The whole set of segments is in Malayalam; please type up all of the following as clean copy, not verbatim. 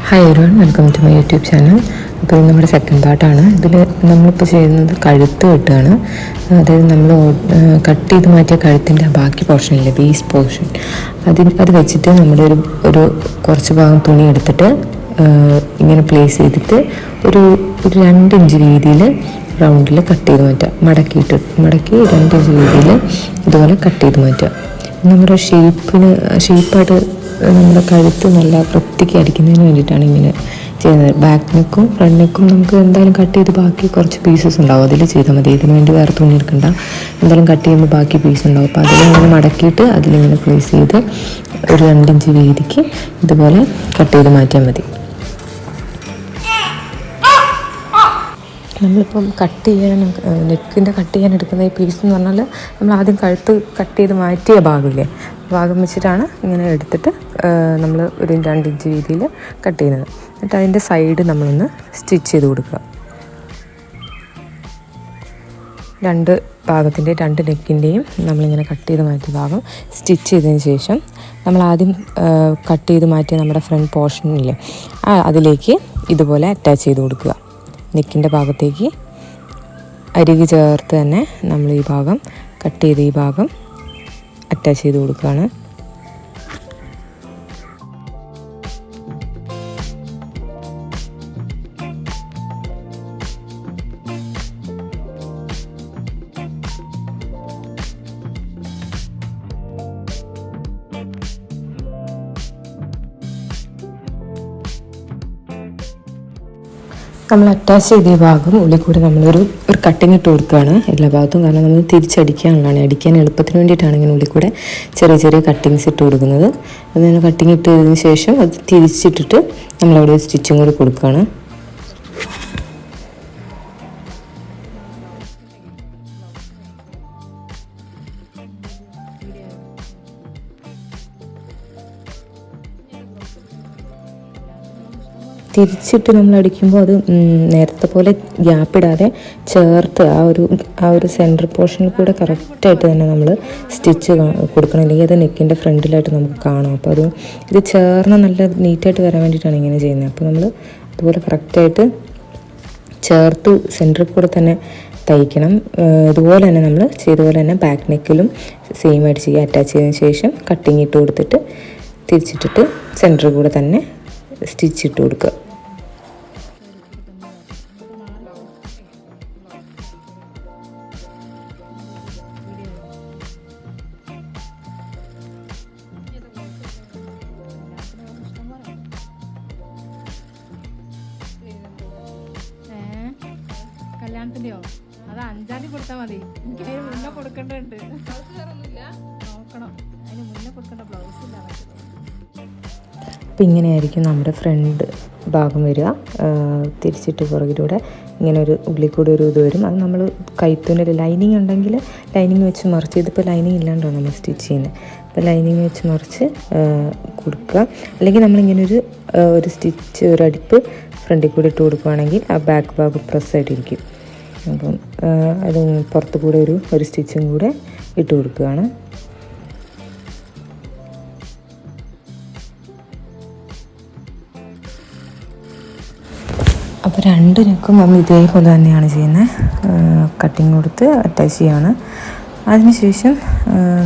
Hi everyone, welcome to my YouTube channel. അപ്പോൾ ഇത് നമ്മുടെ സെക്കൻഡ് പാർട്ടാണ്. ഇതിൽ നമ്മളിപ്പോൾ ചെയ്യുന്നത് കഴുത്ത് വെട്ടുകയാണ്. അതായത് നമ്മൾ കട്ട് ചെയ്ത് മാറ്റിയ കഴുത്തിൻ്റെ ബാക്കി പോർഷനില്ലേ, ബേസ് പോർഷൻ, അത് വെച്ചിട്ട് നമ്മുടെ ഒരു കുറച്ച് ഭാഗം തുണി എടുത്തിട്ട് ഇങ്ങനെ പ്ലേസ് ചെയ്തിട്ട് ഒരു 2 ഇഞ്ച് വീതിയിൽ റൗണ്ടിൽ കട്ട് ചെയ്ത് മാറ്റുക. മടക്കി 2 ഇഞ്ച് വീതിയിൽ ഇതുപോലെ കട്ട് ചെയ്ത് മാറ്റുക. നമ്മുടെ ഷേപ്പായിട്ട് നമ്മുടെ കഴുത്ത് നല്ല വൃത്തിക്ക് അടിക്കുന്നതിന് വേണ്ടിയിട്ടാണ് ഇങ്ങനെ ചെയ്യുന്നത്. ബാക്ക് നെക്കും ഫ്രണ്ട് നെക്കും നമുക്ക് എന്തായാലും കട്ട് ചെയ്ത് ബാക്കി കുറച്ച് പീസസ് ഉണ്ടാവും, അതിൽ ചെയ്താൽ മതി. ഇതിന് വേണ്ടി വേറെ തുണി എടുക്കണ്ട. എന്തായാലും കട്ട് ചെയ്യുമ്പോൾ ബാക്കി പീസ് ഉണ്ടാവും. അപ്പോൾ അതിലിങ്ങനെ മടക്കിയിട്ട് അതിലിങ്ങനെ പ്ലേസ് ചെയ്ത് ഒരു 2 ഇഞ്ച് വീതിക്ക് ഇതുപോലെ കട്ട് ചെയ്ത് മാറ്റിയാൽ മതി. നമ്മളിപ്പം നെക്കിൻ്റെ കട്ട് ചെയ്യാൻ എടുക്കുന്ന ഈ പീസ് എന്ന് പറഞ്ഞാൽ നമ്മൾ ആദ്യം കഴുത്ത് കട്ട് ചെയ്ത് മാറ്റിയ ഭാഗം വെച്ചിട്ടാണ് ഇങ്ങനെ എടുത്തിട്ട് നമ്മൾ ഒരു 2 ഇഞ്ച് വീതിയിൽ കട്ട് ചെയ്യുന്നത്. എന്നിട്ട് അതിൻ്റെ സൈഡ് നമ്മളൊന്ന് സ്റ്റിച്ച് ചെയ്ത് കൊടുക്കുക. 2 ഭാഗത്തിൻ്റെ 2 നെക്കിൻ്റെയും നമ്മളിങ്ങനെ കട്ട് ചെയ്ത് മാറ്റിയ ഭാഗം സ്റ്റിച്ച് ചെയ്തതിന് ശേഷം നമ്മൾ ആദ്യം കട്ട് ചെയ്ത് മാറ്റിയ നമ്മുടെ ഫ്രണ്ട് പോർഷനില്ലേ, അതിലേക്ക് ഇതുപോലെ അറ്റാച്ച് ചെയ്ത് കൊടുക്കുക. നെക്കിൻ്റെ ഭാഗത്തേക്ക് അരികു ചേർത്ത് തന്നെ നമ്മൾ ഈ ഭാഗം കട്ട് ചെയ്ത് ഈ ഭാഗം അറ്റാച്ച് ചെയ്ത് കൊടുക്കുകയാണ്. നമ്മൾ അറ്റാച്ച് ചെയ്ത ഈ ഭാഗം ഉള്ളിൽ കൂടെ നമ്മളൊരു കട്ടിങ് ഇട്ട് കൊടുക്കുകയാണ് എല്ലാ ഭാഗത്തും. കാരണം നമ്മൾ തിരിച്ചടിക്കാനുള്ളതാണ്, അടിക്കാൻ എളുപ്പത്തിന് വേണ്ടിയിട്ടാണ് ഇങ്ങനെ ഉള്ളിൽ കൂടെ ചെറിയ കട്ടിങ്സ് ഇട്ട് കൊടുക്കുന്നത്. അതിന് കട്ടിങ് ഇട്ടതിന് ശേഷം അത് തിരിച്ചിട്ടിട്ട് നമ്മളവിടെ സ്റ്റിച്ചും കൂടി കൊടുക്കുകയാണ്. തിരിച്ചിട്ട് നമ്മൾ അടിക്കുമ്പോൾ അത് നേരത്തെ പോലെ ഗ്യാപ്പിടാതെ ചേർത്ത് ആ ഒരു സെൻറ്റർ പോർഷനിൽ കൂടെ കറക്റ്റായിട്ട് തന്നെ നമ്മൾ സ്റ്റിച്ച് കൊടുക്കണം. അല്ലെങ്കിൽ അത് നെക്കിൻ്റെ ഫ്രണ്ടിലായിട്ട് നമുക്ക് കാണാം. അപ്പോൾ ഇത് ചേർന്ന് നല്ല നീറ്റായിട്ട് വരാൻ വേണ്ടിയിട്ടാണ് ഇങ്ങനെ ചെയ്യുന്നത്. അപ്പോൾ നമ്മൾ അതുപോലെ കറക്റ്റായിട്ട് ചേർത്ത് സെൻറ്ററിൽ കൂടെ തന്നെ തയ്ക്കണം. ഇതുപോലെ തന്നെ നമ്മൾ ചെയ്ത പോലെ തന്നെ ബാക്ക് നെക്കിലും സെയിം ആയിട്ട് ചെയ്യുക. അറ്റാച്ച് ചെയ്തതിന് ശേഷം കട്ടിങ് ഇട്ട് കൊടുത്തിട്ട് തിരിച്ചിട്ടിട്ട് സെൻറ്ററിൽ കൂടെ തന്നെ സ്റ്റിച്ച് ഇട്ട് കൊടുക്കുക. കല്യാണത്തിൻ്റെയോ അത് 5-ാം തീയതി കൊടുത്താൽ മതി. എനിക്ക് അതിന് മുന്നേ കൊടുക്കേണ്ടതുണ്ട്. നോക്കണം, അതിന് മുന്നേ കൊടുക്കേണ്ട ബ്ലൗസ് ഇല്ല. അപ്പം ഇങ്ങനെയായിരിക്കും നമ്മുടെ ഫ്രണ്ട് ഭാഗം വരിക. തിരിച്ചിട്ട് പുറകിലൂടെ ഇങ്ങനെ ഒരു ഉള്ളിൽ കൂടെ ഒരു ഇത് വരും. അത് നമ്മൾ കൈത്തുണിൽ ലൈനിങ് ഉണ്ടെങ്കിൽ ലൈനിങ് വെച്ച് മറിച്ച്, ഇതിപ്പോൾ ലൈനിങ് ഇല്ലാണ്ടാണ് നമ്മൾ സ്റ്റിച്ച് ചെയ്യുന്നത്. അപ്പോൾ ലൈനിങ് വെച്ച് മറിച്ച് കൊടുക്കുക. അല്ലെങ്കിൽ നമ്മളിങ്ങനെ ഒരു സ്റ്റിച്ച് ഒരു അടിപ്പ് ഫ്രണ്ടിൽ കൂടെ ഇട്ട് കൊടുക്കുകയാണെങ്കിൽ ആ ബാക്ക് ഭാഗം പ്രസ്സായിട്ടിരിക്കും. അപ്പം അത് പുറത്ത് കൂടെ ഒരു സ്റ്റിച്ചും കൂടെ ഇട്ട് കൊടുക്കുകയാണ്. അപ്പോൾ 2 നെക്കും നമ്മൾ ഇതേപോലെ തന്നെയാണ് ചെയ്യുന്നത്. കട്ടിങ് കൊടുത്ത് അറ്റാച്ച് ചെയ്യാണ്. അതിനുശേഷം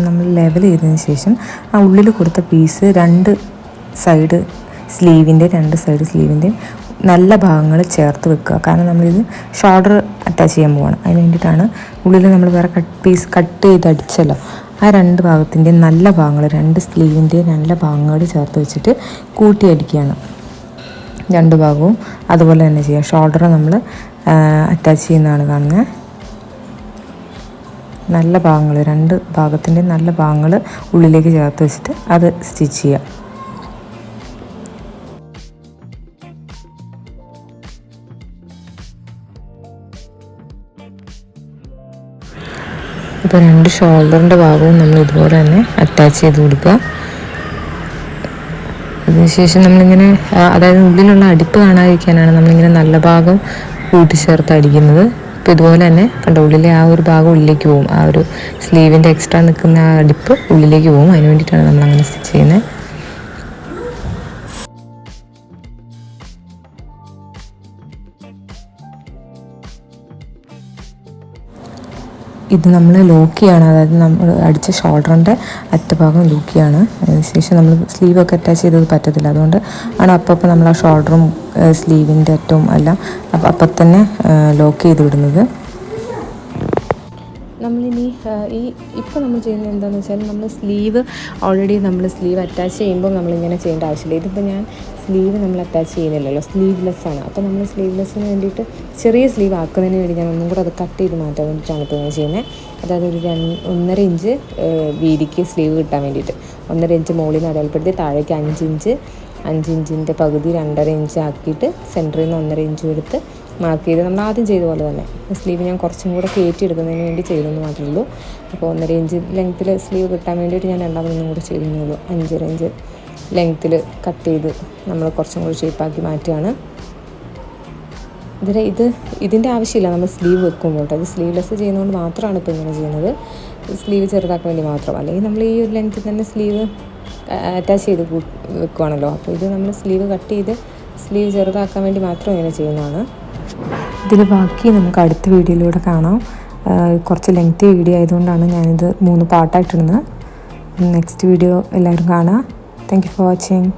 നമ്മൾ ലെവൽ ചെയ്തതിന് ശേഷം ആ ഉള്ളിൽ കൊടുത്ത പീസ് 2 സൈഡ് സ്ലീവിൻ്റെയും നല്ല ഭാഗങ്ങൾ ചേർത്ത് വെക്കുക. കാരണം നമ്മളിത് ഷോൾഡർ അറ്റാച്ച് ചെയ്യാൻ പോവാണ്. അതിന് വേണ്ടിയിട്ടാണ് ഉള്ളിൽ നമ്മൾ വേറെ കട്ട് ചെയ്ത് അടിച്ചല്ലോ, ആ 2 ഭാഗത്തിൻ്റെയും നല്ല ഭാഗങ്ങൾ, 2 സ്ലീവിൻ്റെയും നല്ല ഭാഗങ്ങൾ ചേർത്ത് വെച്ചിട്ട് കൂട്ടി അടിക്കുകയാണ്. 2 ഭാഗവും അതുപോലെ തന്നെ ചെയ്യുക. ഷോൾഡർ നമ്മൾ അറ്റാച്ച് ചെയ്യുന്നതാണ് കാണുന്നത്. നല്ല ഭാഗങ്ങൾ, 2 ഭാഗത്തിൻ്റെയും നല്ല ഭാഗങ്ങൾ ഉള്ളിലേക്ക് ചേർത്ത് വെച്ചിട്ട് അത് സ്റ്റിച്ച് ചെയ്യുക. ഇപ്പോൾ 2 ഷോൾഡറിൻ്റെ ഭാഗവും നമ്മൾ ഇതുപോലെ തന്നെ അറ്റാച്ച് ചെയ്ത് കൊടുക്കുക. അതിനുശേഷം നമ്മളിങ്ങനെ, അതായത് ഉള്ളിലുള്ള അടിപ്പ് കാണാതിരിക്കാനാണ് നമ്മളിങ്ങനെ നല്ല ഭാഗം കൂട്ടിച്ചേർത്ത് അടിക്കുന്നത്. അപ്പോൾ ഇതുപോലെ തന്നെ കണ്ട ഉള്ളിലെ ആ ഒരു ഭാഗം ഉള്ളിലേക്ക് പോകും. ആ ഒരു സ്ലീവിൻ്റെ എക്സ്ട്രാ നിൽക്കുന്ന ആ അടിപ്പ് ഉള്ളിലേക്ക് പോകും. അതിന് വേണ്ടിയിട്ടാണ് നമ്മളങ്ങനെ സ്റ്റിച്ച് ചെയ്യുന്നത്. ഇത് നമ്മൾ ലോക്ക് ചെയ്യാണ്, അതായത് നമ്മൾ അടിച്ച ഷോൾഡറിൻ്റെ അറ്റഭാഗം ലോക്ക് ചെയ്യാണ്. അതിനുശേഷം നമ്മൾ സ്ലീവൊക്കെ അറ്റാച്ച് ചെയ്തത് പറ്റത്തില്ല, അതുകൊണ്ട് ആണ് അപ്പോൾ നമ്മൾ ആ ഷോൾഡറും സ്ലീവിൻ്റെ അറ്റവും എല്ലാം അപ്പം തന്നെ ലോക്ക് ചെയ്ത് വിടുന്നത്. നമ്മളിനി ഇപ്പോൾ നമ്മൾ ചെയ്യുന്നത് എന്താണെന്ന് വെച്ചാൽ നമ്മൾ സ്ലീവ് ഓൾറെഡി നമ്മൾ സ്ലീവ് അറ്റാച്ച് ചെയ്യുമ്പോൾ നമ്മളിങ്ങനെ ചെയ്യേണ്ട ആവശ്യമില്ല. ഇതിപ്പോൾ ഞാൻ സ്ലീവ് നമ്മൾ അറ്റാച്ച് ചെയ്യുന്നില്ലല്ലോ, സ്ലീവ്ലെസ് ആണ്. അപ്പോൾ നമ്മൾ സ്ലീവ്ലെസ്സിന് വേണ്ടിയിട്ട് ചെറിയ സ്ലീവ് ആക്കുന്നതിന് വേണ്ടി ഞാൻ ഒന്നും കൂടെ അത് കട്ട് ചെയ്ത് മാറ്റാൻ വേണ്ടിയിട്ടാണ് ഇപ്പോൾ ഞാൻ ചെയ്യുന്നത്. അതായത് ഒരു 1.5 ഇഞ്ച് വീതിക്ക് സ്ലീവ് കിട്ടാൻ വേണ്ടിയിട്ട് 1.5 ഇഞ്ച് മുകളിൽ നിന്ന് അടയാളപ്പെടുത്തി താഴേക്ക് 5 ഇഞ്ചിൻ്റെ പകുതി 2.5 ഇഞ്ച് ആക്കിയിട്ട് സെൻറ്ററിൽ നിന്ന് 1.5 ഇഞ്ച് എടുത്ത് മാർക്ക് ചെയ്ത് നമ്മൾ ആദ്യം ചെയ്ത പോലെ തന്നെ സ്ലീവ് ഞാൻ കുറച്ചും കൂടെ കയറ്റി എടുക്കുന്നതിന് വേണ്ടി ചെയ്തെന്ന് മാത്രമേ ഉള്ളൂ. അപ്പോൾ 1.5 ഇഞ്ച് ലെങ്ത്തിൽ സ്ലീവ് കിട്ടാൻ വേണ്ടിയിട്ട് ഞാൻ രണ്ടാമതൊന്നും കൂടെ ചെയ്തെന്നേ ഉള്ളൂ. 5.5 ഇഞ്ച് ലെങ്ത്തിൽ കട്ട് ചെയ്ത് നമ്മൾ കുറച്ചും കൂടി ഷേപ്പാക്കി മാറ്റുകയാണ്. ഇതിൻ്റെ ആവശ്യമില്ല നമ്മൾ സ്ലീവ് വെക്കുമ്പോൾ. അത് സ്ലീവ്ലെസ് ചെയ്യുന്നതുകൊണ്ട് മാത്രമാണ് ഇപ്പോൾ ഇങ്ങനെ ചെയ്യുന്നത്, സ്ലീവ് ചെറുതാക്കാൻ വേണ്ടി മാത്രം. അല്ലെങ്കിൽ നമ്മൾ ഈ ഒരു ലെങ്ത്തിൽ തന്നെ സ്ലീവ് അറ്റാച്ച് ചെയ്ത് വെക്കുവാണല്ലോ. അപ്പോൾ ഇത് നമ്മൾ സ്ലീവ് കട്ട് ചെയ്ത് സ്ലീവ് ചെറുതാക്കാൻ വേണ്ടി മാത്രം ഇങ്ങനെ ചെയ്യുന്നതാണ്. ഇതിൽ ബാക്കി നമുക്ക് അടുത്ത വീഡിയോയിലൂടെ കാണാം. കുറച്ച് ലെങ്തി വീഡിയോ ആയതുകൊണ്ടാണ് ഞാനിത് 3 പാർട്ടായിട്ടിടുന്നത്. നെക്സ്റ്റ് വീഡിയോ എല്ലാവരും കാണുക. Thank you for watching.